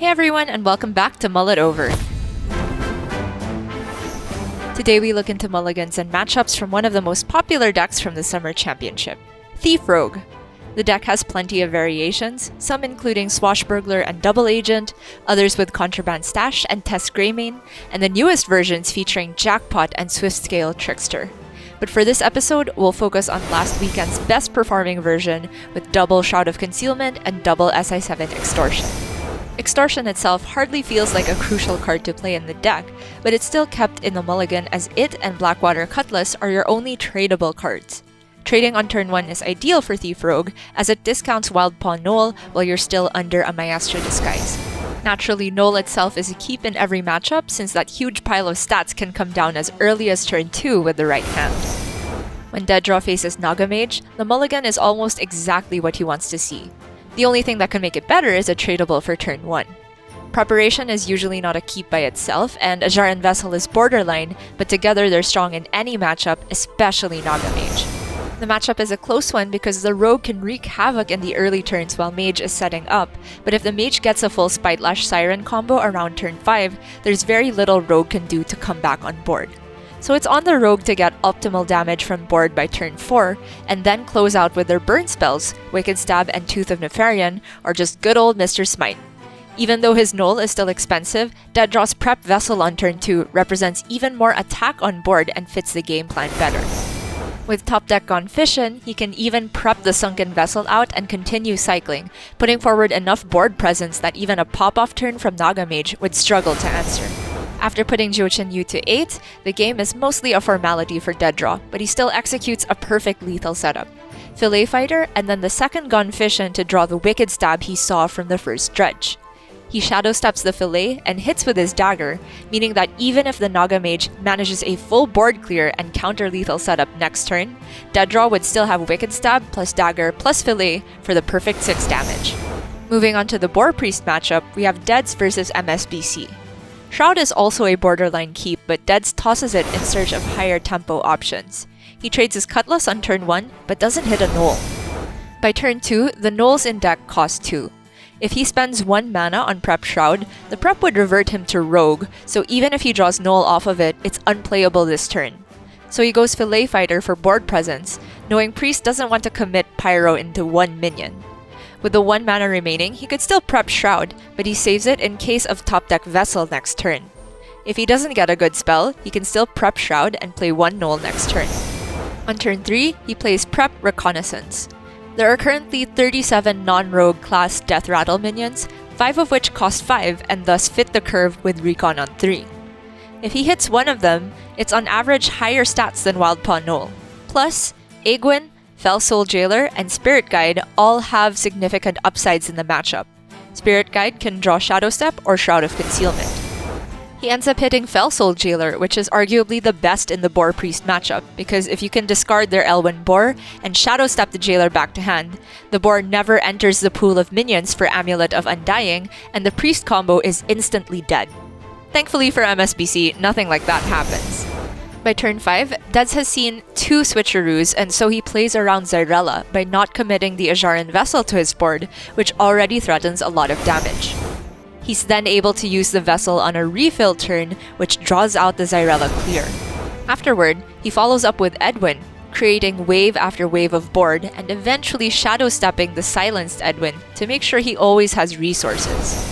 Hey everyone, and welcome back to Mull It Over. Today we look into mulligans and matchups from one of the most popular decks from the Summer Championship, Thief Rogue. The deck has plenty of variations, some including Swashbuckler and Double Agent, others with Contraband Stash and Test Greymane, and the newest versions featuring Jackpot and Swiftscale Trickster. But for this episode, we'll focus on last weekend's best performing version with double Shroud of Concealment and double SI7 Extortion. Extortion itself hardly feels like a crucial card to play in the deck, but it's still kept in the mulligan as it and Blackwater Cutlass are your only tradable cards. Trading on turn 1 is ideal for Thief Rogue, as it discounts Wild Pawn Null while you're still under a Maestro Disguise. Naturally, Null itself is a keep in every matchup since that huge pile of stats can come down as early as turn 2 with the right hand. When Dead Draw faces Nagamage, the mulligan is almost exactly what he wants to see. The only thing that can make it better is a tradable for turn 1. Preparation is usually not a keep by itself, and Ajar and Vessel is borderline, but together they're strong in any matchup, especially Nagamage. The matchup is a close one because the Rogue can wreak havoc in the early turns while Mage is setting up, but if the Mage gets a full Spitelash Siren combo around turn 5, there's very little Rogue can do to come back on board. So it's on the Rogue to get optimal damage from board by turn 4, and then close out with their burn spells, Wicked Stab and Tooth of Nefarian, or just good old Mr. Smite. Even though his Null is still expensive, Dead Draw's Prep Vessel on turn 2 represents even more attack on board and fits the game plan better. With top deck gone fishing, he can even prep the Sunken Vessel out and continue cycling, putting forward enough board presence that even a pop-off turn from Nagamage would struggle to answer. After putting Jochin Yu to 8, the game is mostly a formality for Dead Draw, but he still executes a perfect lethal setup. Fillet Fighter, and then the second Gun Fission to draw the Wicked Stab he saw from the first Dredge. He Shadow Steps the Fillet and hits with his Dagger, meaning that even if the Nagamage manages a full board clear and counter-lethal setup next turn, Dead Draw would still have Wicked Stab plus Dagger plus Fillet for the perfect 6 damage. Moving on to the Boar Priest matchup, we have Deads versus MSBC. Shroud is also a borderline keep, but Deads tosses it in search of higher tempo options. He trades his Cutlass on turn 1, but doesn't hit a Null. By turn 2, the Nulls in deck cost 2. If he spends 1 mana on Prep Shroud, the Prep would revert him to Rogue, so even if he draws Null off of it, it's unplayable this turn. So he goes Fillet Fighter for board presence, knowing Priest doesn't want to commit Pyro into 1 minion. With the 1 mana remaining, he could still prep Shroud, but he saves it in case of top deck Vessel next turn. If he doesn't get a good spell, he can still prep Shroud and play 1 Null next turn. On turn 3, he plays Prep Reconnaissance. There are currently 37 non-rogue class Death Rattle minions, 5 of which cost 5 and thus fit the curve with Recon on 3. If he hits one of them, it's on average higher stats than Wild Pawn Null. Plus, Egwin, Fellsoul Jailer, and Spirit Guide all have significant upsides in the matchup. Spirit Guide can draw Shadow Step or Shroud of Concealment. He ends up hitting Fellsoul Jailer, which is arguably the best in the Boar Priest matchup, because if you can discard their Elwyn Boar and Shadow Step the Jailer back to hand, the Boar never enters the pool of minions for Amulet of Undying, and the Priest combo is instantly dead. Thankfully for MSBC, nothing like that happens. By turn 5, Deads has seen 2 switcheroos, and so he plays around Zyrella by not committing the Ajaran Vessel to his board, which already threatens a lot of damage. He's then able to use the Vessel on a refill turn, which draws out the Zyrella clear. Afterward, he follows up with Edwin, creating wave after wave of board, and eventually shadow stepping the silenced Edwin to make sure he always has resources.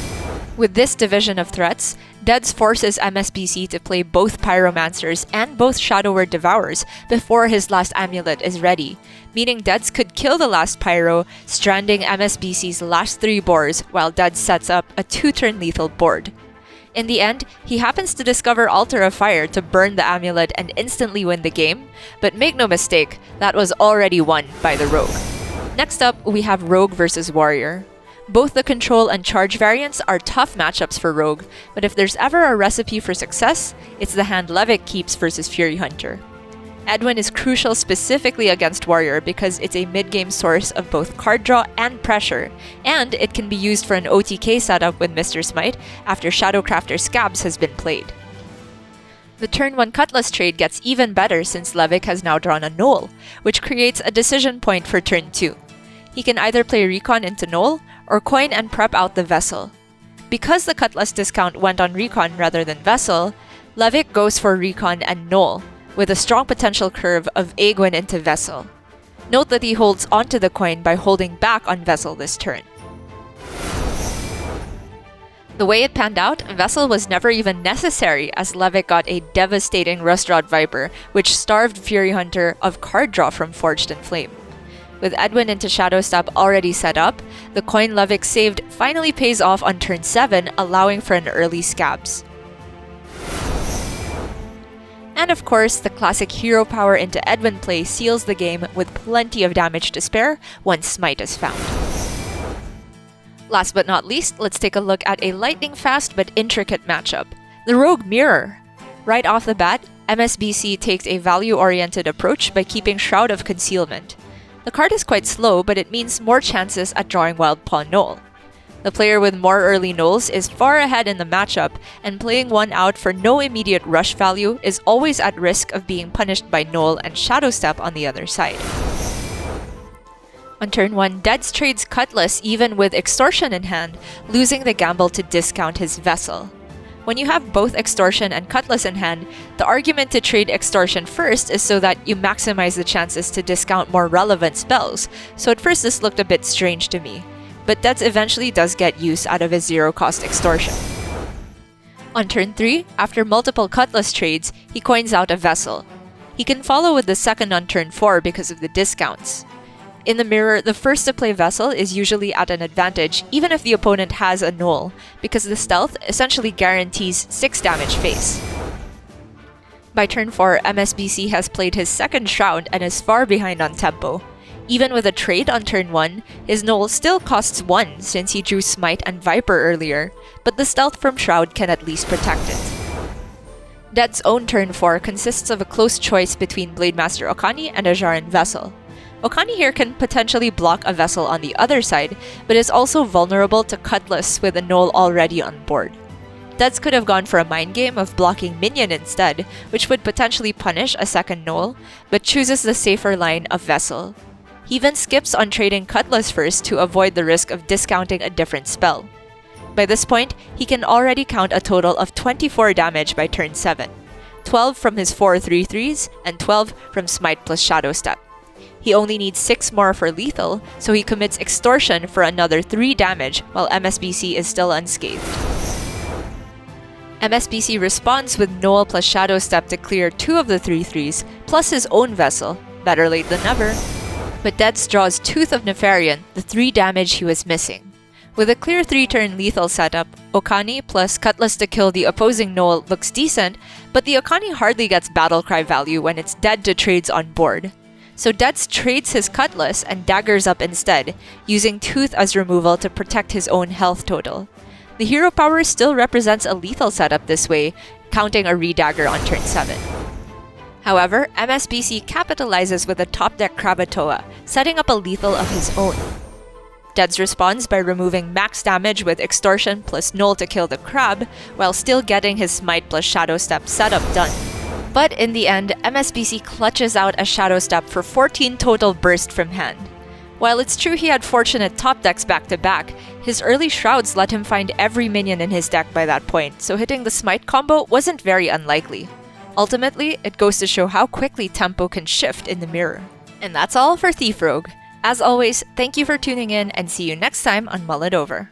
With this division of threats, Deads forces MSBC to play both Pyromancers and both Shadow Word Devourers before his last amulet is ready, meaning Deads could kill the last Pyro, stranding MSBC's last 3 boars while Deads sets up a 2-turn lethal board. In the end, he happens to discover Altar of Fire to burn the amulet and instantly win the game, but make no mistake, that was already won by the Rogue. Next up, we have Rogue versus Warrior. Both the control and charge variants are tough matchups for Rogue, but if there's ever a recipe for success, it's the hand Levick keeps versus Fury Hunter. Edwin is crucial specifically against Warrior because it's a mid-game source of both card draw and pressure, and it can be used for an OTK setup with Mr. Smite after Shadowcrafter Scabs has been played. The turn 1 Cutlass trade gets even better since Levick has now drawn a Null, which creates a decision point for turn 2. He can either play Recon into Null, or coin and prep out the Vessel. Because the Cutlass discount went on Recon rather than Vessel, Levick goes for Recon and Null, with a strong potential curve of Aegwin into Vessel. Note that he holds onto the coin by holding back on Vessel this turn. The way it panned out, Vessel was never even necessary as Levick got a devastating Rustrod Viper, which starved Fury Hunter of card draw from Forged in Flame. With Edwin into Shadow Step already set up, the coin Levick saved finally pays off on turn 7, allowing for an early Scabs. And of course, the classic hero power into Edwin play seals the game with plenty of damage to spare once Smite is found. Last but not least, let's take a look at a lightning-fast but intricate matchup, the Rogue Mirror. Right off the bat, MSBC takes a value-oriented approach by keeping Shroud of Concealment. The card is quite slow, but it means more chances at drawing Wild Paw Null. The player with more early Nulls is far ahead in the matchup, and playing one out for no immediate rush value is always at risk of being punished by Null and Shadow Step on the other side. On turn 1, Deads trades Cutlass even with Extortion in hand, losing the gamble to discount his Vessel. When you have both Extortion and Cutlass in hand, the argument to trade Extortion first is so that you maximize the chances to discount more relevant spells, so at first this looked a bit strange to me. But Deads eventually does get use out of his zero-cost Extortion. On turn 3, after multiple Cutlass trades, he coins out a Vessel. He can follow with the second on turn 4 because of the discounts. In the mirror, the first to play Vessel is usually at an advantage even if the opponent has a Null, because the stealth essentially guarantees 6 damage face. By turn 4, MSBC has played his second Shroud and is far behind on tempo. Even with a trade on turn 1, his Null still costs 1 since he drew Smite and Viper earlier, but the stealth from Shroud can at least protect it. Dead's own turn 4 consists of a close choice between Blademaster Okani and a Jaren Vessel. Okani here can potentially block a Vessel on the other side, but is also vulnerable to Cutlass with a Null already on board. Deads could have gone for a mind game of blocking Minion instead, which would potentially punish a second Null, but chooses the safer line of Vessel. He even skips on trading Cutlass first to avoid the risk of discounting a different spell. By this point, he can already count a total of 24 damage by turn 7, 12 from his 4 3/3s and 12 from Smite plus Shadow Step. He only needs 6 more for lethal, so he commits Extortion for another 3 damage while MSBC is still unscathed. MSBC responds with Null plus Shadow Step to clear 2 of the 3/3s, plus his own Vessel, better late than never. But Deads draws Tooth of Nefarian, the 3 damage he was missing. With a clear 3-turn lethal setup, Okani plus Cutlass to kill the opposing Null looks decent, but the Okani hardly gets Battlecry value when it's dead to trades on board. So Deads trades his Cutlass and daggers up instead, using Tooth as removal to protect his own health total. The hero power still represents a lethal setup this way, counting a re-dagger on turn 7. However, MSBC capitalizes with a top deck Krakatoa, setting up a lethal of his own. Deads responds by removing max damage with Extortion plus Null to kill the crab, while still getting his Smite plus Shadow Step setup done. But in the end, MSBC clutches out a Shadow Step for 14 total burst from hand. While it's true he had fortunate top decks back-to-back, his early Shrouds let him find every minion in his deck by that point, so hitting the Smite combo wasn't very unlikely. Ultimately, it goes to show how quickly tempo can shift in the mirror. And that's all for Thief Rogue. As always, thank you for tuning in and see you next time on Mull It Over.